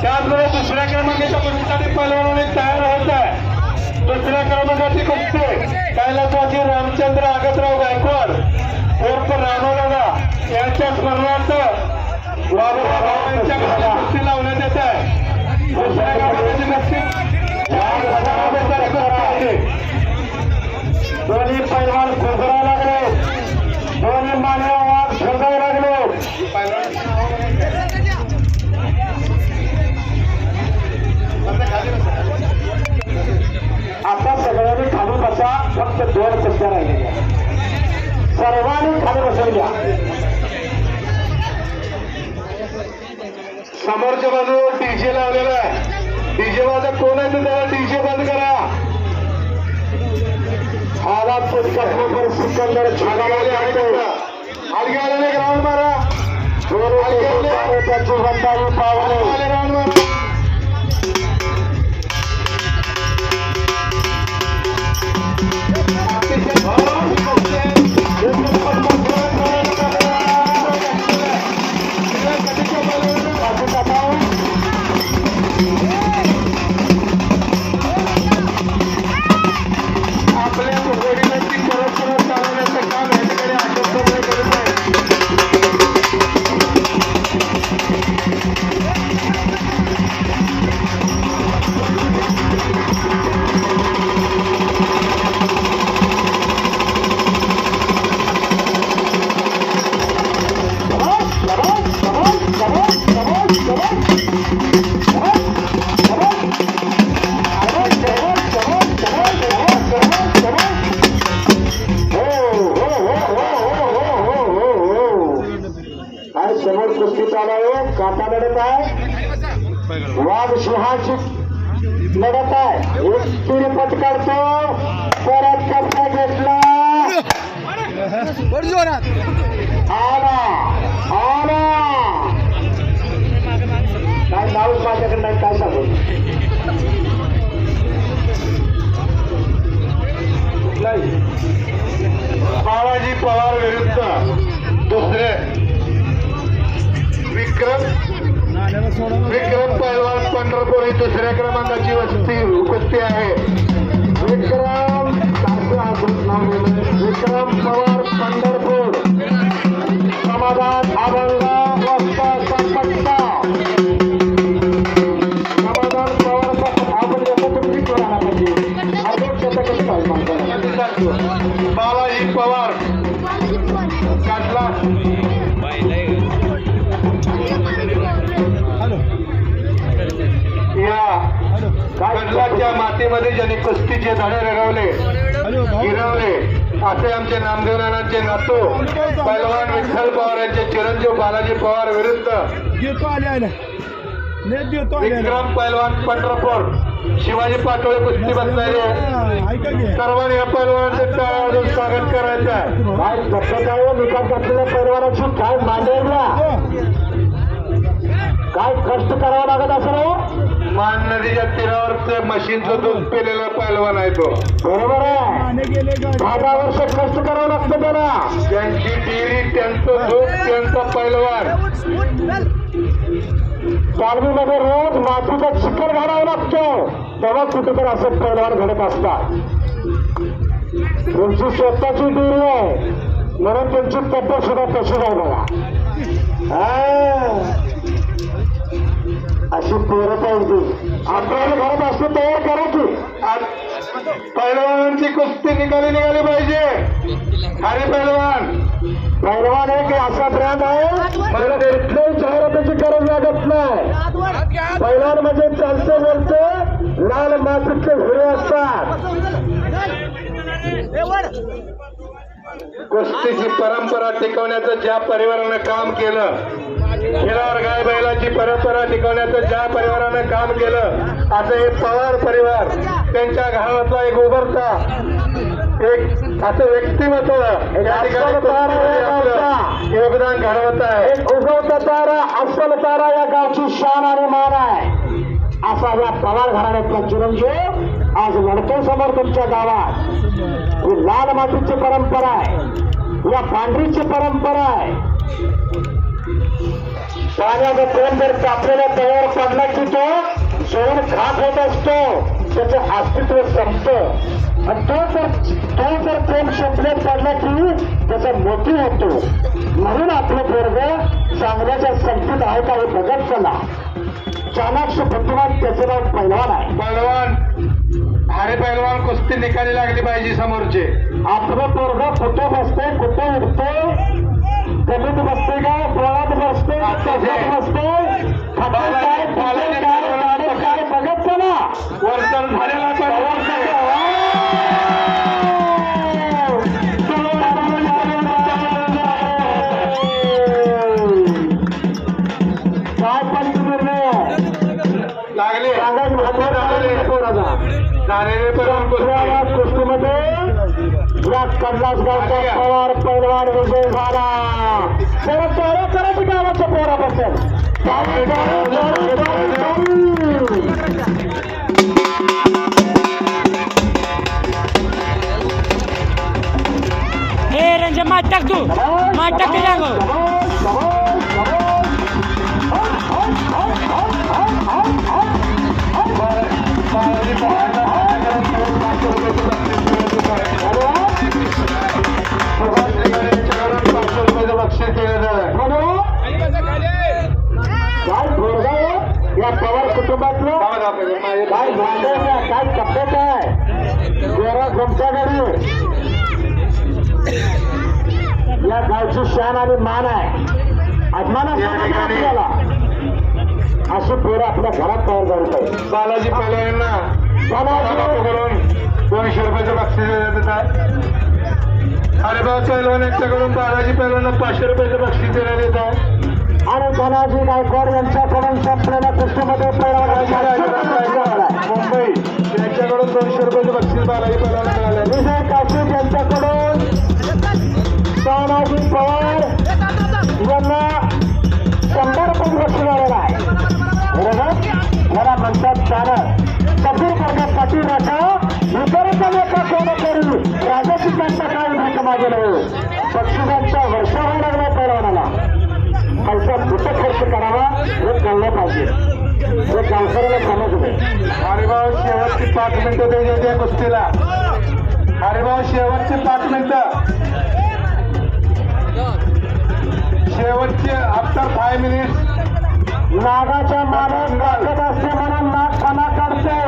त्याचबरोबर दुसऱ्या क्रमांकाच्या कुस्तीसाठी पहिलवानाने तयार होत आहे. दुसऱ्या क्रमांकाची कुस्ती कैलासवासी रामचंद्र आगतराव गायकवाड उर्फ रामोदादा यांच्या स्मरणार्थ बाबूराव भाऊ यांच्या घराला कुस्ती लावण्यात येत आहे. दुसऱ्या क्रमांकाची कुस्ती दोन्ही पैलवान खोदरा लागले, दोन्ही मानव वाघ शोधावे लागले. आता सगळ्यांनी खाली बसा, फक्त 2 कुस्त्या राहिलेल्या, सर्वांनी खाली बसून घ्या. समोरच्या बाजूला डीजे लावलेला आहे. डीजे वाजत कोण आहे तर त्याला डीजे बंद करा. हालात पर सिकंदर छानावाले हलगे आलेले ग्राउंड मारा. त्याची बंदारी पावले ग्राउंड मारा. समोर कुस्ती चालू आहे. काटा लढत आहे. वाघ सिंहाची लढत आहे. एक तीर पटकावतो, परत कप्पा घेतला, आला आला. काय नाव माझ्याकडे नाही, काय सांगू. बाळाजी पवार विरुद्ध दुसरे विक्रम पैलवान पंढरपूर ही दुसऱ्या क्रमांकाची कुस्ती आहे. विक्रम पवार पंढरपूर, समाधान अभंग वस्ता संपत्ता. समाधान पवार आपण तुमची करायला पाहिजे. बालाजी पवार काटला. कडलाच्या मातीमध्ये ज्यांनी कुस्तीचे धडे गिरवले असे आमचे नामदेवरानांचे नातू पैलवान विठ्ठल पवार यांचे चिरंजीव बालाजी पवार विरुद्ध विक्रम पैलवान पंढरपूर शिवाजी पाटोळे कुस्ती बसणारे. सर्वांनी या पैलवानाचे टाळ्या स्वागत करायचं आहे. काय धक्कादायक विकास असलेल्या पैलवानाची काय मांडवला, काय कष्ट करावं लागत असं. मान नदीच्या तीरावरचं मशीनचं दूध पेलेला पैलवान आहे तो. बरोबर आहे. 10 वर्ष कष्ट करावं लागतं त्याला. त्यांची डेअरी, त्यांचं दूध, त्यांचा पैलवान. तालमीमध्ये रोज मातीचा चिखल घालावं लागतो, तेव्हा कुठेतरी असं पैलवान घडत असतात. त्यांची स्वतःची डेअरी आहे म्हणून त्यांची तब्येत सुद्धा तशी आहे बघा. अशी पोरं पाहिजे. आपल्याला घरात असते तयार करा की. पैलवानांची कुस्ती निघाली पाहिजे. हरी पैलवान एक असा ब्रँड आहे, मला कुठल्याही जाहिरातीची गरज लागत नाही. पैलवान म्हणजे चालते बोलते लाल मातीचे हिरे असतात. कुस्तीची परंपरा टिकवण्याचं ज्या परिवारानं काम केलं, हिरावर गाय बैलाची परंपरा टिकवण्याचं ज्या परिवारानं काम केलं, असं हे पवार परिवार त्यांच्या घरातला एक उभरता एक असं व्यक्तिमत्व योगदान घडवत आहे. उगवता तारा, अस्सल तारा या गावची शान आणि मान आहे. असा या पवार घराण्यातला चिरंजीव आज लढतो समोर तुमच्या गावात. ही लाल मातीची परंपरा आहे, या पांढरीची परंपरा आहे. पाण्याचा तोंड जर कापलेला तयार पडला की तो जळून खाक होत असतो, त्याचं अस्तित्व संपतं. आणि तो जर प्रेम संपल्यात पडला की त्याचा मोती होतो. म्हणून आपलं पोरग चांगल्याच्या संपीत आहे का हे बघत चला. चाणाक्ष बुद्धिमान त्याचं नाव पैलवान आहे. पैलवान अरे पैलवान कुस्ती निकाली लागली पाहिजे समोरचे. आपलं पोरग कुठे बसते, कुठे उठते, जमीन बसते का, पोळात बसते, बसते, काय बघत चला. वर्षण झालेला काय पण निर्णय लागले झालेले कुस्तीमध्ये या कल्लासगावचा पवार पैलवान विजय झाला. करायची गावाच्या पोराबद्दल रंजन माठ टाक तू, माठ टाक ते जागो. या पवार कुटुंबातलं काय भांडण काय तब्येत आहे गोरा गोमच्याकडे या गावची शान आणि मान आहे. आपल्याला अशी पोरं आपल्या घरात तयार झाली पाहिजे. बालाजी पैलवानांना करून 200 रुपयाचं बक्षीस देत आहे. हरिभाऊ पैलवान यांच्याकडून बालाजी पैलवानांना 500 रुपयाचं बक्षीस देण्यात येत आहे. आणि धनाजी गायकवाड यांच्याकडून संपलेल्या कुस्तीमध्ये मुंबई यांच्याकडून 200 रुपयाचं बक्षीस बालाजी पैलवानांना मिळालं. विजय काशीद यांच्याकडून धनाजी पवार यांना 100 रुपये बक्षीस मिळालेलं आहे. बरोबर मला म्हणतात चालत कबीर वर्गात पाठी राखा विचारायचा नका कोण करू राजाची त्यांचा काय भूक मागेल. बक्षिसांचा वर्षा व्हायला लागला पैलवानाला पैसा कुठं खर्च करावा हे कळलं पाहिजे. हे गावकऱ्याला समजले. हरिभाऊ शेवटची 5 मिनिटं द्यायची त्या कुस्तीला. हरिभाऊ शेवटची 5 मिनिटं, शेवटचे आफ्टर 5 मिनिट्स. नागाच्या मानात ताकद असते म्हणून नाग खाना काढतो.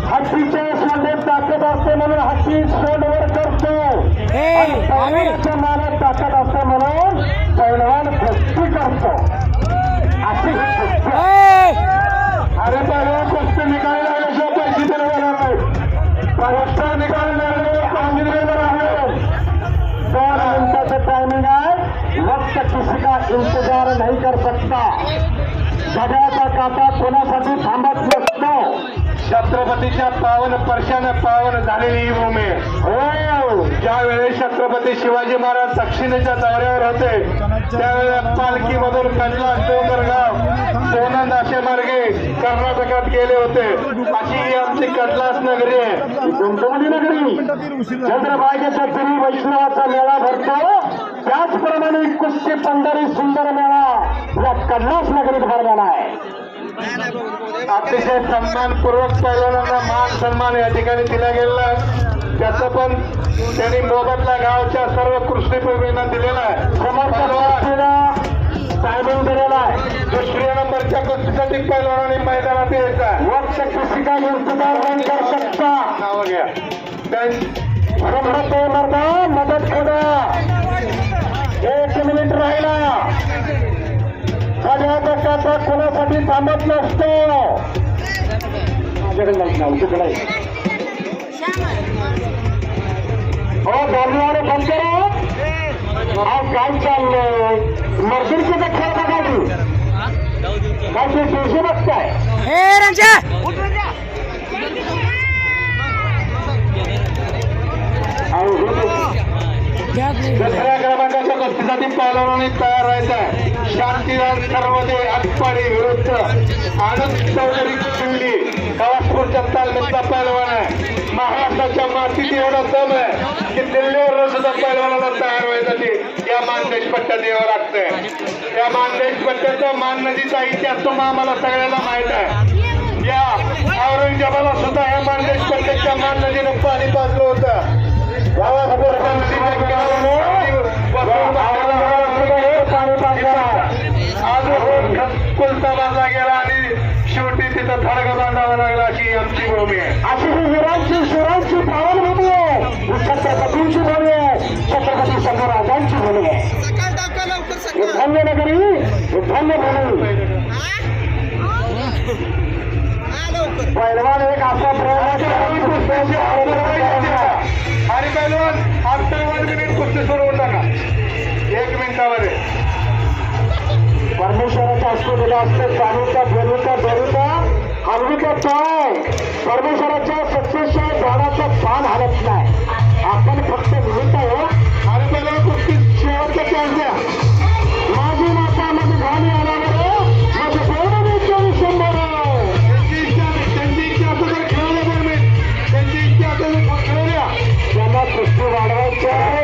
हत्तीच्या सोंडेत ताकद असते म्हणून हत्ती सोंडवर करतो. पैलवानाच्या मानात ताकद असते म्हणून पैलवान कुस्ती करतो. अशी अरे पैलवान कुस्ती निकाली लागल्याशिवाय पैसे दिले जाणार नाही. परीक्षा निकाल लागले 5 मिनिटं आहे. 2 मिनिटाचं टायमिंग आहे. वक्त किसी का इंतजार नहीं कर सकता. सगळ्याचा काटा कोणासाठी थांबत नसतो. छत्रपतीच्या पावन स्पर्शानं पावन झालेली ही भूमी. हो ज्या वेळेस छत्रपती शिवाजी महाराज दक्षिणेच्या दौऱ्यावर होते त्यावेळेस पालखीमधून कंडला डोंगरगाव सोनंद असे मार्गे कर्नाटकात गेले होते. अशी ही आमची कडलास नगरी आहे. गुंतवणी नगरी चंद्रभागेच्या देवी वैष्णवाचा मेळा भरतो त्याचप्रमाणे कुस्ती पंढरी सुंदर मेळा या कडलास नगरीत भरलेला आहे. अतिशय सन्मानपूर्वक पैलवानांना मान सन्मान या ठिकाणी दिला गेलेला आहे. त्याचं पण त्यांनी मोबदला गावच्या सर्व कृष्णप्रेमींना दिलेला आहे. समोरच्या टायमिंग दिलेला आहे. 2ऱ्या नंबरच्या कुस्तीसाठी पैलवानांनी मैदानात यायचा. वक्त किसी का इंतजार नहीं कर सकता. नाव घ्या मदत करा. 1 मिनिट राहिला. सगळ्याचा काटा कोणासाठी थांबत नसतो. माझ्याकडे तिकडे हो धर्माने बंद करा. आज काय चाललंय मर्दीचा खेळ बघायची काय ते दिवशी बघताय. दुसऱ्या क्रमांकाच्या कुस्तीसाठी पैलवानांनी तयार राहायचं आहे. शांतीलाल सर्वदे आटपाडी विरुद्ध इथं आनंद चौधरी कुटुंबी गावापूरच्या तालमीतला पैलवान आहे. महाराष्ट्राच्या मातीत एवढा दम आहे की दिल्लीवर सुद्धा पैलवानाला तयार व्हायसाठी या मानदेश पट्ट्यात यावं लागतंय. या मानदेश पट्ट्याचा मान नदीचा इतिहास तुम्हा आम्हाला सगळ्यांना माहित आहे. या औरंगजेबाला सुद्धा या मानदेश पट्ट्याच्या मान नदीनं पाणी पाजलं होतं. आज कुलता बांधला गेला आणि शेवटी तिथं थडगा बांधावा लागला अशी आमची भूमी आहे. अशी ही वीरांची शिरांची पावनभूमी आहे. ही छत्रपतींची भूमी आहे. छत्रपती शंभूराजांची भूमी आहे. ही धन्य नगरी, ही धन्य भूमी. पैलवान एक असा आणि पैलवान आता 1 मिनिट कुस्ती सुरू होता का 1 मिनिटामध्ये परमेश्वराच्या हस्ते दिला असते. चालूचा बोलूचा बोलूचा हलवीचा पाय परमेश्वराच्या सक्सेसच्या झाडाचा पान हलत नाही. आपण फक्त लिहित आहे. आणि पैलवान कुस्ती शेवटचा चान्स द्या. माझी माता मध्ये घाणी आल्यामुळे माझं पूर्ण देशाने 100 त्यांची इच्छा असं तर खेळवलं पण मी त्यांची इच्छा असं खेळूया. त्यांना कुस्ती वाढवायची आहे.